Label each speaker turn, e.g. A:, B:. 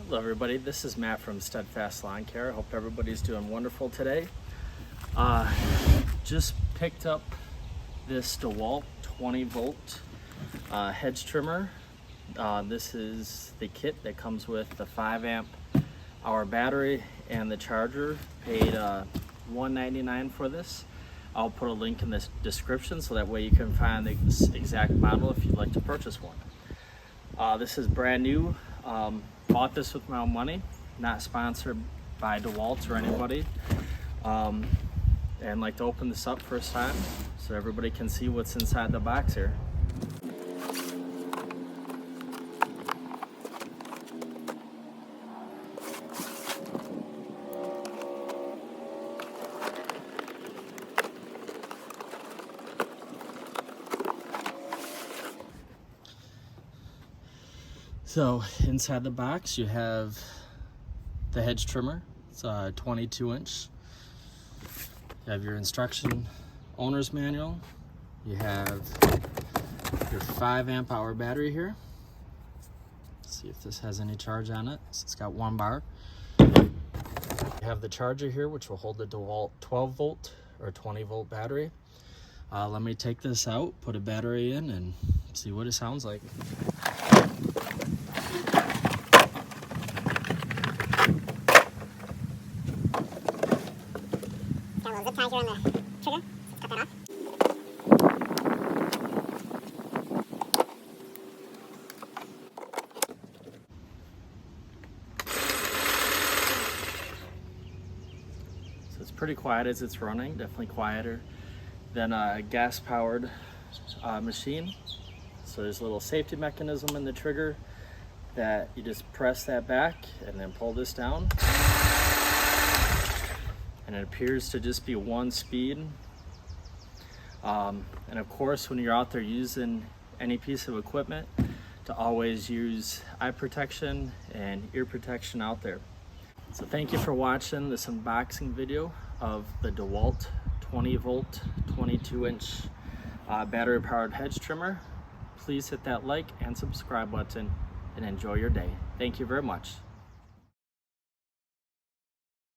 A: Hello everybody, this is Matt from Steadfast Lawn Care. I hope everybody's doing wonderful today. Just picked up this Dewalt 20 volt hedge trimmer. This is the kit that comes with the 5 amp hour battery and the charger. Paid $199 for this. I'll put a link in the description so that way you can find the exact model if you'd like to purchase one. This is brand new. Bought this with my own money, not sponsored by Dewalt or anybody. And like to open this up first time so everybody can see what's inside the box here. So inside the box you have the hedge trimmer. It's a 22-inch. You have your instruction owner's manual. You have your 5 amp hour battery here. Let's see if this has any charge on it. So it's got 1 bar. You have the charger here, which will hold the Dewalt 12 volt or 20 volt battery. Let me take this out, put a battery in, and see what it sounds like.
B: Got a little zip tie here on the trigger, let's cut that off.
A: So it's pretty quiet as it's running, definitely quieter than a gas-powered machine. So there's a little safety mechanism in the trigger that you just press that back and then pull this down. And it appears to just be 1 speed. And of course, when you're out there using any piece of equipment, to always use eye protection and ear protection out there. So thank you for watching this unboxing video of the Dewalt 20 volt 22-inch battery powered hedge trimmer. Please hit that like and subscribe button and enjoy your day. Thank you very much.